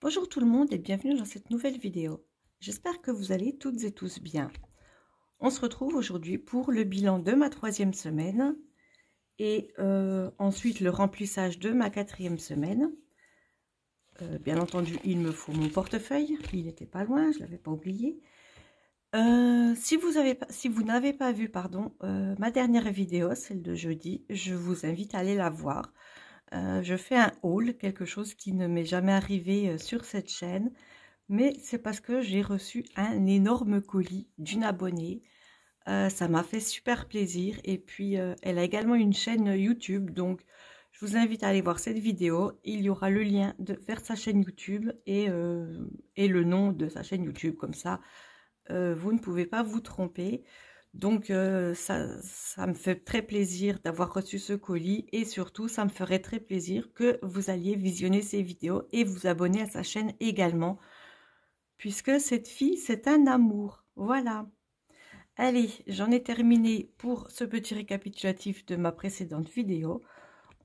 Bonjour tout le monde et bienvenue dans cette nouvelle vidéo. J'espère que vous allez toutes et tous bien. On se retrouve aujourd'hui pour le bilan de ma 3e semaine et ensuite le remplissage de ma 4e semaine. Bien entendu, il me faut mon portefeuille, il n'était pas loin, je ne l'avais pas oublié. Si vous n'avez pas vu ma dernière vidéo, celle de jeudi, je vous invite à aller la voir. Je fais un haul, quelque chose qui ne m'est jamais arrivé sur cette chaîne, mais c'est parce que j'ai reçu un énorme colis d'une abonnée. Ça m'a fait super plaisir et puis elle a également une chaîne YouTube, donc je vous invite à aller voir cette vidéo. Il y aura le lien vers sa chaîne YouTube et le nom de sa chaîne YouTube, comme ça vous ne pouvez pas vous tromper. Donc ça me fait très plaisir d'avoir reçu ce colis et surtout ça me ferait très plaisir que vous alliez visionner ces vidéos et vous abonner à sa chaîne également, puisque cette fille c'est un amour. Voilà. Allez, j'en ai terminé pour ce petit récapitulatif de ma précédente vidéo.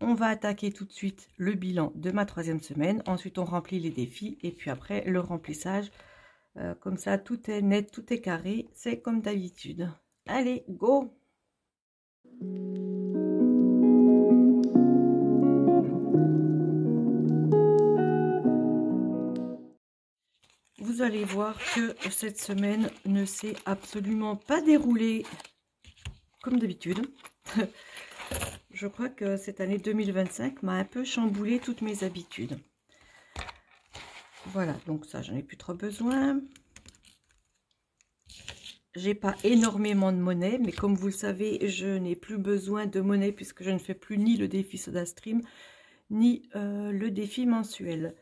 On va attaquer tout de suite le bilan de ma 3e semaine. Ensuite on remplit les défis et puis après le remplissage. Comme ça tout est net, tout est carré, c'est comme d'habitude. Allez, go! Vous allez voir que cette semaine ne s'est absolument pas déroulée comme d'habitude. Je crois que cette année 2025 m'a un peu chamboulé toutes mes habitudes. Voilà, donc ça, j'en ai plus trop besoin. J'ai pas énormément de monnaie, mais comme vous le savez, je n'ai plus besoin de monnaie puisque je ne fais plus ni le défi SodaStream, ni le défi mensuel.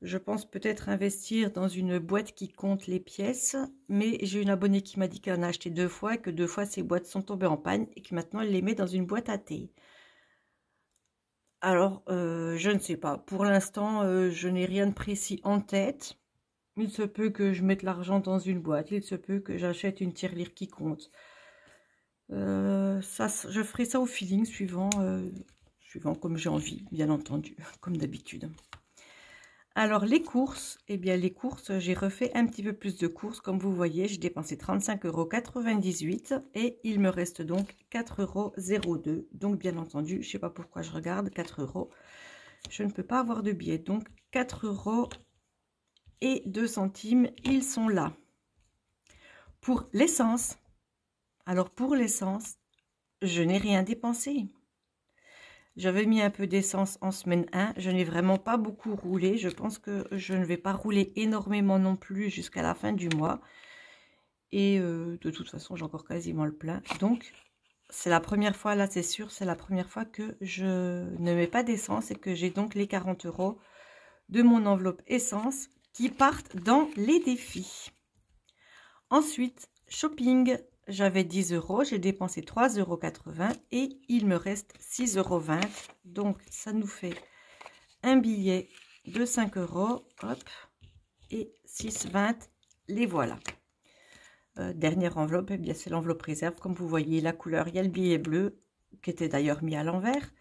Je pense peut-être investir dans une boîte qui compte les pièces, mais j'ai une abonnée qui m'a dit qu'elle en a acheté 2 fois et que 2 fois ces boîtes sont tombées en panne et que maintenant elle les met dans une boîte à thé. Alors, je ne sais pas. Pour l'instant, je n'ai rien de précis en tête. Il se peut que je mette l'argent dans une boîte. Il se peut que j'achète une tirelire qui compte. Je ferai ça au feeling, suivant comme j'ai envie, bien entendu, comme d'habitude. Alors les courses, eh bien les courses, j'ai refait un petit peu plus de courses. Comme vous voyez, j'ai dépensé 35,98 € et il me reste donc 4,02 €. Donc bien entendu, je ne sais pas pourquoi je regarde 4 €. Je ne peux pas avoir de billets. Donc 4,02 €, ils sont là. Pour l'essence, alors pour l'essence, je n'ai rien dépensé. J'avais mis un peu d'essence en semaine 1. Je n'ai vraiment pas beaucoup roulé. Je pense que je ne vais pas rouler énormément non plus jusqu'à la fin du mois. Et de toute façon, j'ai encore quasiment le plein. Donc, c'est la première fois, là c'est sûr, c'est la première fois que je ne mets pas d'essence et que j'ai donc les 40 € de mon enveloppe essence qui partent dans les défis. Ensuite, shopping. J'avais 10 €, j'ai dépensé 3,80 € et il me reste 6,20 €. Donc, ça nous fait un billet de 5 €. Hop, et 6,20 €, les voilà. Dernière enveloppe, eh bien c'est l'enveloppe réserve. Comme vous voyez, la couleur, il y a le billet bleu, qui était d'ailleurs mis à l'envers.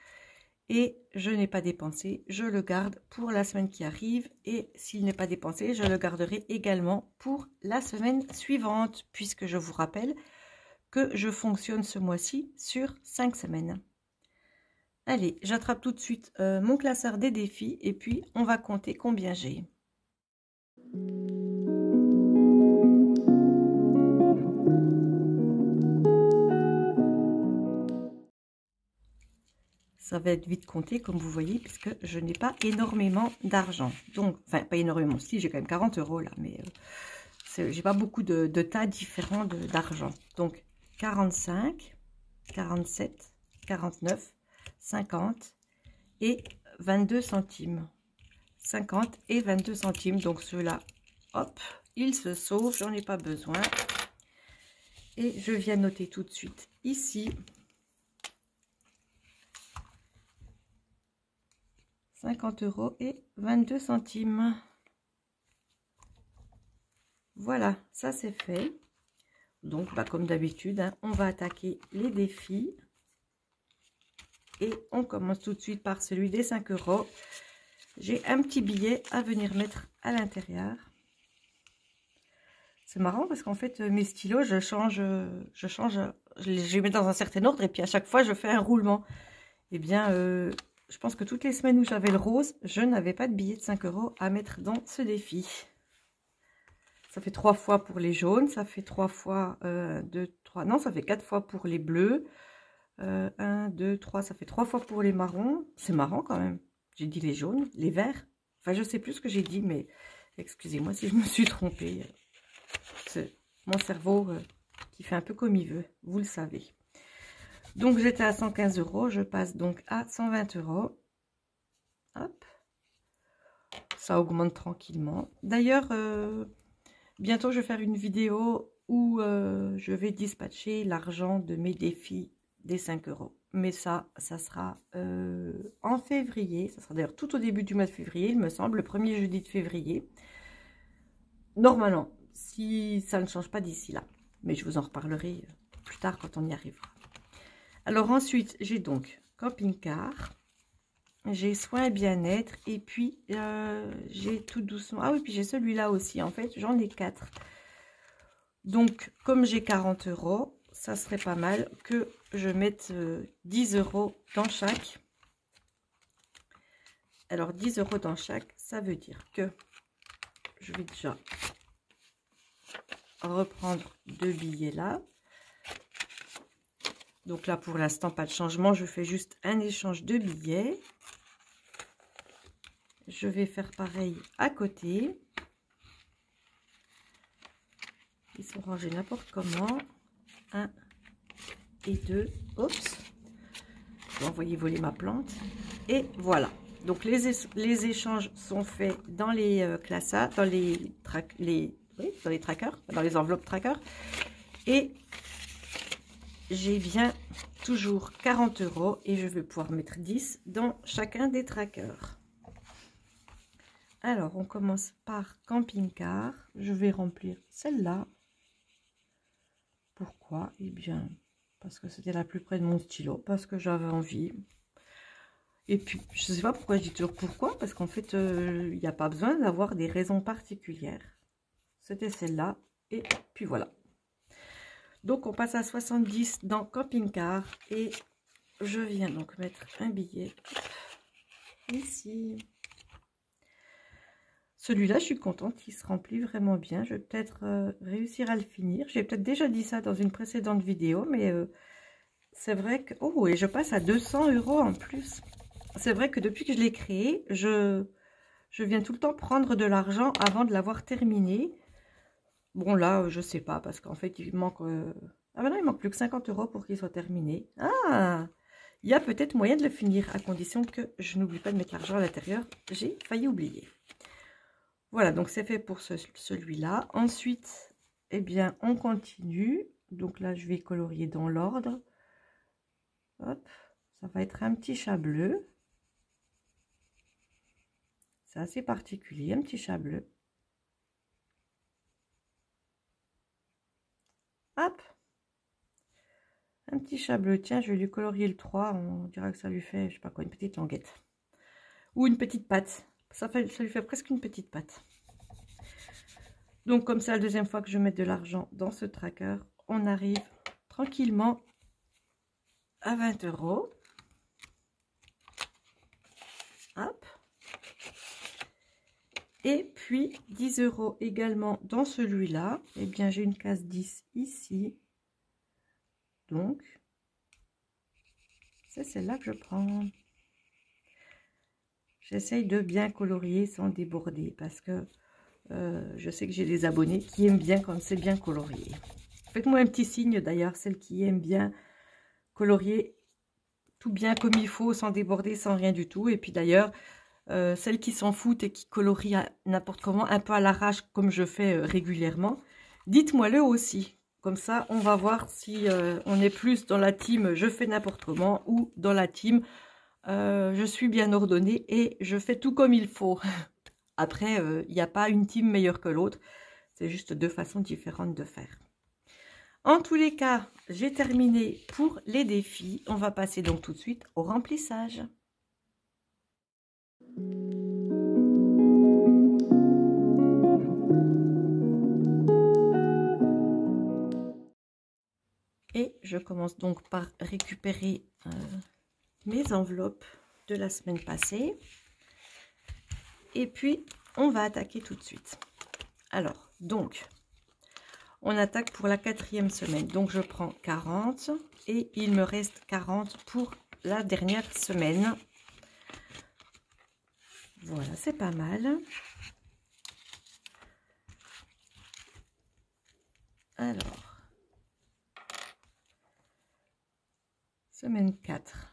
Et je n'ai pas dépensé, je le garde pour la semaine qui arrive. Et s'il n'est pas dépensé, je le garderai également pour la semaine suivante, puisque je vous rappelle que je fonctionne ce mois-ci sur 5 semaines. Allez, j'attrape tout de suite mon classeur des défis et puis on va compter combien j'ai. Ça va être vite compté, comme vous voyez, puisque je n'ai pas énormément d'argent. Donc, enfin, pas énormément, si, j'ai quand même 40 € là, mais j'ai pas beaucoup de tas différents d'argent. Donc, 45, 47, 49, 50 et 22 centimes. 50 et 22 centimes. Donc, ceux-là, hop, ils se sauvent, j'en ai pas besoin. Et je viens noter tout de suite ici. 50 € et 22 centimes. Voilà, ça c'est fait. Donc, comme d'habitude, hein, on va attaquer les défis. Et on commence tout de suite par celui des 5 €. j'ai un petit billet à venir mettre à l'intérieur. C'est marrant parce qu'en fait, mes stylos, je les mets dans un certain ordre et puis à chaque fois, je fais un roulement. Eh bien, je pense que toutes les semaines où j'avais le rose, je n'avais pas de billet de 5 € à mettre dans ce défi. Ça fait 3 fois pour les jaunes, ça fait 3 fois, 2, 3, non, ça fait 4 fois pour les bleus. 1, 2, 3, ça fait 3 fois pour les marrons. C'est marrant quand même. J'ai dit les jaunes, les verts. Enfin, je sais plus ce que j'ai dit, mais excusez-moi si je me suis trompée. C'est mon cerveau qui fait un peu comme il veut, vous le savez. Donc, j'étais à 115 €, je passe donc à 120 €. Hop. Ça augmente tranquillement. D'ailleurs, bientôt, je vais faire une vidéo où je vais dispatcher l'argent de mes défis des 5 €. Mais ça sera en février. Ça sera d'ailleurs tout au début du mois de février, il me semble, le premier jeudi de février. Normalement, si ça ne change pas d'ici là. Mais je vous en reparlerai plus tard quand on y arrivera. Alors ensuite, j'ai donc camping-car. J'ai soins et bien-être. Et puis, j'ai tout doucement... Ah oui, puis j'ai celui-là aussi. En fait, j'en ai 4. Donc, comme j'ai 40 €, ça serait pas mal que je mette 10 € dans chaque. Alors, 10 € dans chaque, ça veut dire que je vais déjà reprendre 2 billets là. Donc là, pour l'instant, pas de changement. Je fais juste un échange de billets. Je vais faire pareil à côté. Ils sont rangés n'importe comment. 1 et 2. Oups. Je vais envoyer voler ma plante. Et voilà. Donc les échanges sont faits dans les classes, dans les trackers, dans les enveloppes trackers. Et j'ai bien toujours 40 € et je vais pouvoir mettre 10 dans chacun des trackers. Alors, on commence par camping-car. Je vais remplir celle-là. Pourquoi? Eh bien, parce que c'était la plus près de mon stylo, parce que j'avais envie. Et puis, je ne sais pas pourquoi je dis toujours pourquoi, parce qu'en fait, il n'y a pas besoin d'avoir des raisons particulières. C'était celle-là, et puis voilà. Donc, on passe à 70 dans camping-car, et je viens donc mettre un billet ici. Celui-là, je suis contente, il se remplit vraiment bien. Je vais peut-être réussir à le finir. J'ai peut-être déjà dit ça dans une précédente vidéo, mais c'est vrai que... Oh, et je passe à 200 € en plus. C'est vrai que depuis que je l'ai créé, je viens tout le temps prendre de l'argent avant de l'avoir terminé. Bon, là, je sais pas, parce qu'en fait, il manque... Ah ben non, il manque plus que 50 € pour qu'il soit terminé. Ah, il y a peut-être moyen de le finir, à condition que je n'oublie pas de mettre l'argent à l'intérieur. J'ai failli oublier. Voilà, donc c'est fait pour celui-là. Ensuite, eh bien, on continue. Donc là, je vais colorier dans l'ordre. Hop, ça va être un petit chat bleu. C'est assez particulier, un petit chat bleu. Hop, un petit chat bleu. Tiens, je vais lui colorier le 3. On dira que ça lui fait, je sais pas quoi, une petite languette. Ou une petite patte. Ça lui fait presque une petite patte. Donc, comme c'est la deuxième fois que je mets de l'argent dans ce tracker, on arrive tranquillement à 20 €. Hop. Et puis, 10 € également dans celui-là. Eh bien, j'ai une case 10 ici. Donc, c'est celle-là que je prends. J'essaye de bien colorier sans déborder parce que je sais que j'ai des abonnés qui aiment bien quand c'est bien colorié. Faites-moi un petit signe d'ailleurs, celles qui aiment bien colorier tout bien comme il faut, sans déborder, sans rien du tout. Et puis d'ailleurs, celles qui s'en foutent et qui colorient n'importe comment, un peu à l'arrache comme je fais régulièrement, dites-moi-le aussi. Comme ça, on va voir si on est plus dans la team je fais n'importe comment ou dans la team je suis bien ordonnée et je fais tout comme il faut. Après, il n'y a pas une team meilleure que l'autre. C'est juste deux façons différentes de faire. En tous les cas, j'ai terminé pour les défis. On va passer donc tout de suite au remplissage. Et je commence donc par récupérer mes enveloppes de la semaine passée. Et puis, on va attaquer tout de suite. Alors, donc, on attaque pour la 4e semaine. Donc, je prends 40 et il me reste 40 pour la dernière semaine. Voilà, c'est pas mal. Alors, semaine 4,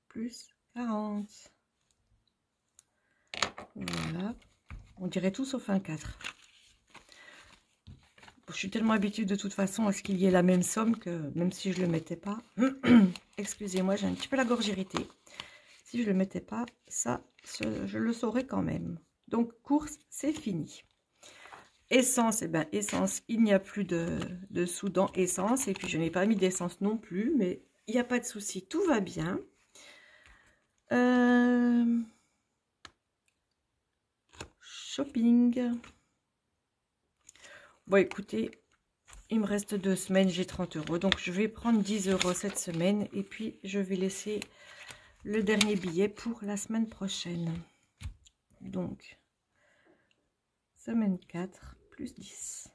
plus 40. Voilà, on dirait tout sauf un 4. Je suis tellement habituée de toute façon à ce qu'il y ait la même somme que même si je ne le mettais pas. Excusez-moi, j'ai un petit peu la gorge irritée. Si je ne le mettais pas, ça, je le saurais quand même. Donc, course, c'est fini. Essence, eh bien, essence, il n'y a plus de sous dans essence. Et puis, je n'ai pas mis d'essence non plus, mais il n'y a pas de souci, tout va bien. Shopping. Bon, écoutez, il me reste 2 semaines, j'ai 30 €. Donc, je vais prendre 10 € cette semaine. Et puis, je vais laisser le dernier billet pour la semaine prochaine. Donc, semaine 4, plus 10.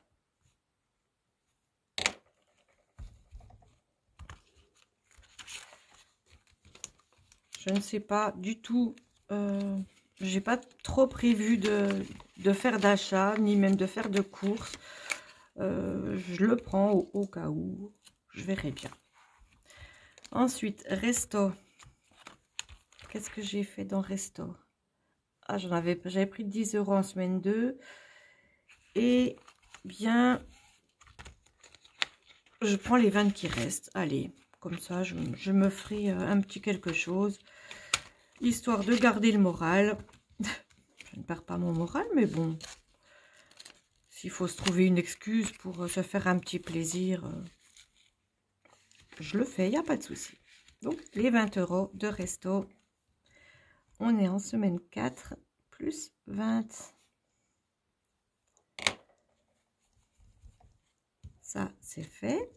Je ne sais pas du tout, j'ai pas trop prévu de faire d'achat, ni même de faire de courses. Je le prends au cas où, je verrai bien. Ensuite, resto. Qu'est-ce que j'ai fait dans resto? Ah, j'avais pris 10 € en semaine 2. Et bien, je prends les 20 qui restent. Allez, comme ça, je me ferai un petit quelque chose, histoire de garder le moral. Je ne perds pas mon moral, mais bon, s'il faut se trouver une excuse pour se faire un petit plaisir, je le fais, il n'y a pas de souci. Donc, les 20 € de resto. On est en semaine 4, plus 20. Ça, c'est fait.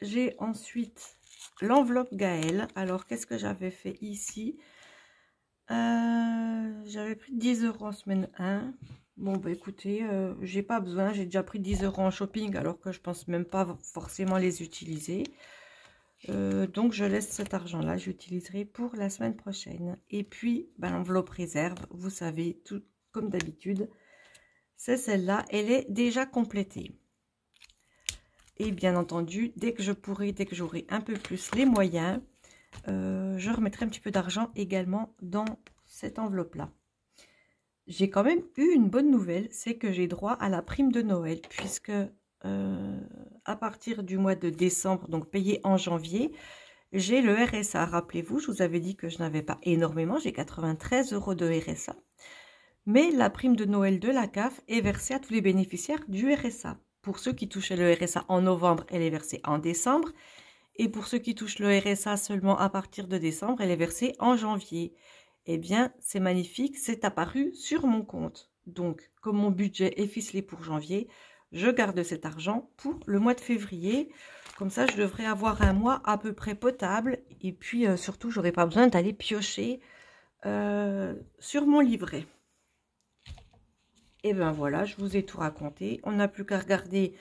J'ai ensuite l'enveloppe Gaël. Alors, qu'est-ce que j'avais fait ici? J'avais pris 10 € en semaine 1. Bon, bah écoutez, j'ai pas besoin. J'ai déjà pris 10 € en shopping alors que je pense même pas forcément les utiliser. Donc, je laisse cet argent-là. J'utiliserai pour la semaine prochaine. Et puis, bah, l'enveloppe réserve, vous savez, tout comme d'habitude, c'est celle-là. Elle est déjà complétée. Et bien entendu, dès que j'aurai un peu plus les moyens, je remettrai un petit peu d'argent également dans cette enveloppe-là. J'ai quand même eu une bonne nouvelle, c'est que j'ai droit à la prime de Noël, puisque à partir du mois de décembre, donc payé en janvier, j'ai le RSA. Rappelez-vous, je vous avais dit que je n'avais pas énormément, j'ai 93 € de RSA. Mais la prime de Noël de la CAF est versée à tous les bénéficiaires du RSA. Pour ceux qui touchaient le RSA en novembre, elle est versée en décembre. Et pour ceux qui touchent le RSA seulement à partir de décembre, elle est versée en janvier. Eh bien, c'est magnifique, c'est apparu sur mon compte. Donc, comme mon budget est ficelé pour janvier, je garde cet argent pour le mois de février. Comme ça, je devrais avoir un mois à peu près potable. Et puis, surtout, je n'aurai pas besoin d'aller piocher sur mon livret. Et bien voilà, je vous ai tout raconté. On n'a plus qu'à regarder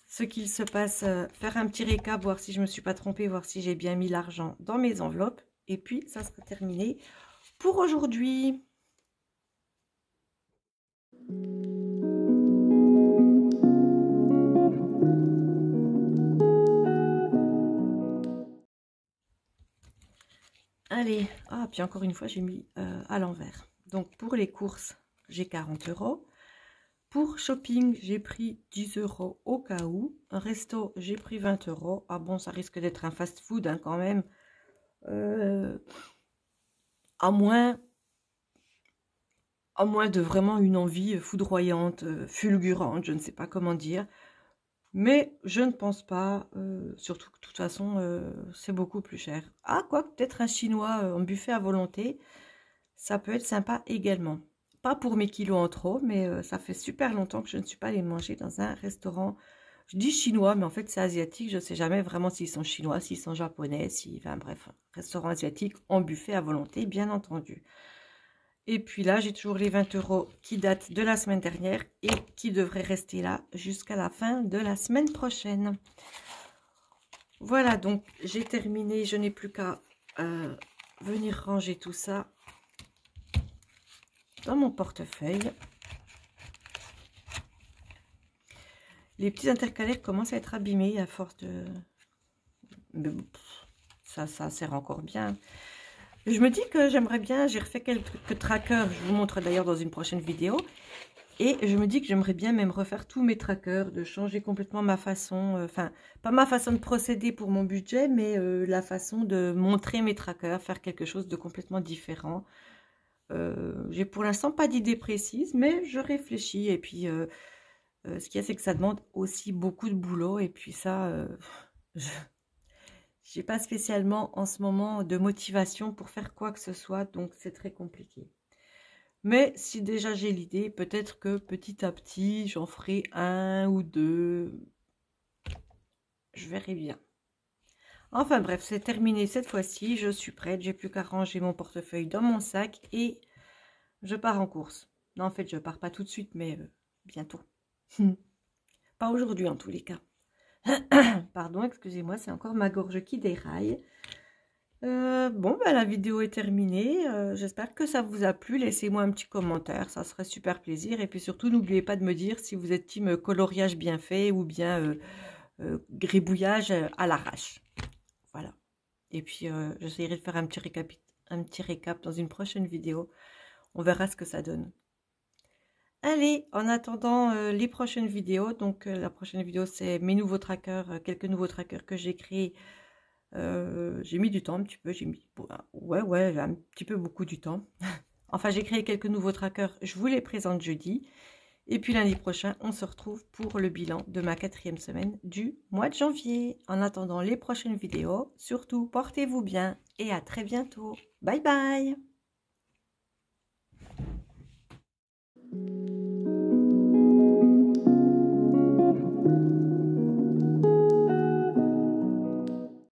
ce qu'il se passe, faire un petit récap, voir si je ne me suis pas trompée, voir si j'ai bien mis l'argent dans mes enveloppes. Et puis, ça sera terminé pour aujourd'hui. Allez, ah, puis encore une fois, j'ai mis à l'envers. Donc, pour les courses, j'ai 40 €. Pour shopping, j'ai pris 10 € au cas où. Un resto, j'ai pris 20 €. Ah bon, ça risque d'être un fast-food hein, quand même. À moins de vraiment une envie foudroyante, fulgurante, je ne sais pas comment dire. Mais je ne pense pas, surtout que de toute façon, c'est beaucoup plus cher. Ah, quoi, peut-être un chinois en buffet à volonté, ça peut être sympa également. Pas pour mes kilos en trop, mais ça fait super longtemps que je ne suis pas allée manger dans un restaurant Je dis chinois, mais en fait c'est asiatique. Je ne sais jamais vraiment s'ils sont chinois, s'ils sont japonais, enfin bref, restaurant asiatique en buffet à volonté, bien entendu. Et puis là, j'ai toujours les 20 € qui datent de la semaine dernière et qui devraient rester là jusqu'à la fin de la semaine prochaine. Voilà, donc j'ai terminé. Je n'ai plus qu'à venir ranger tout ça dans mon portefeuille. Les petits intercalaires commencent à être abîmés à force de... Mais ça sert encore bien. Je me dis que j'aimerais bien, j'ai refait quelques trackers, je vous montre d'ailleurs dans une prochaine vidéo. Et je me dis que j'aimerais bien même refaire tous mes trackers, de changer complètement ma façon, enfin, pas ma façon de procéder pour mon budget, mais la façon de montrer mes trackers, faire quelque chose de complètement différent. J'ai pour l'instant pas d'idée précise, mais je réfléchis. Et puis, ce qu'il y a, c'est que ça demande aussi beaucoup de boulot. Et puis ça, j'ai pas spécialement en ce moment de motivation pour faire quoi que ce soit, donc c'est très compliqué. Mais si déjà j'ai l'idée, peut-être que petit à petit, j'en ferai un ou deux. Je verrai bien. Enfin bref, c'est terminé cette fois-ci. Je suis prête. J'ai plus qu'à ranger mon portefeuille dans mon sac et je pars en course. Non, en fait, je pars pas tout de suite, mais bientôt. Pas aujourd'hui en tous les cas. Pardon, excusez-moi, c'est encore ma gorge qui déraille. Bon, ben, la vidéo est terminée. J'espère que ça vous a plu. Laissez-moi un petit commentaire, ça serait super plaisir. Et puis surtout, n'oubliez pas de me dire si vous êtes team coloriage bien fait ou bien gribouillage à l'arrache. Voilà. Et puis, j'essaierai de faire un petit récap dans une prochaine vidéo. On verra ce que ça donne. Allez, en attendant les prochaines vidéos, donc la prochaine vidéo, c'est mes nouveaux trackers, quelques nouveaux trackers que j'ai créés. J'ai mis du temps un petit peu, j'ai mis ouais un petit peu beaucoup du temps. Enfin, j'ai créé quelques nouveaux trackers, je vous les présente jeudi. Et puis lundi prochain, on se retrouve pour le bilan de ma 4e semaine du mois de janvier. En attendant les prochaines vidéos, surtout portez-vous bien et à très bientôt. Bye bye.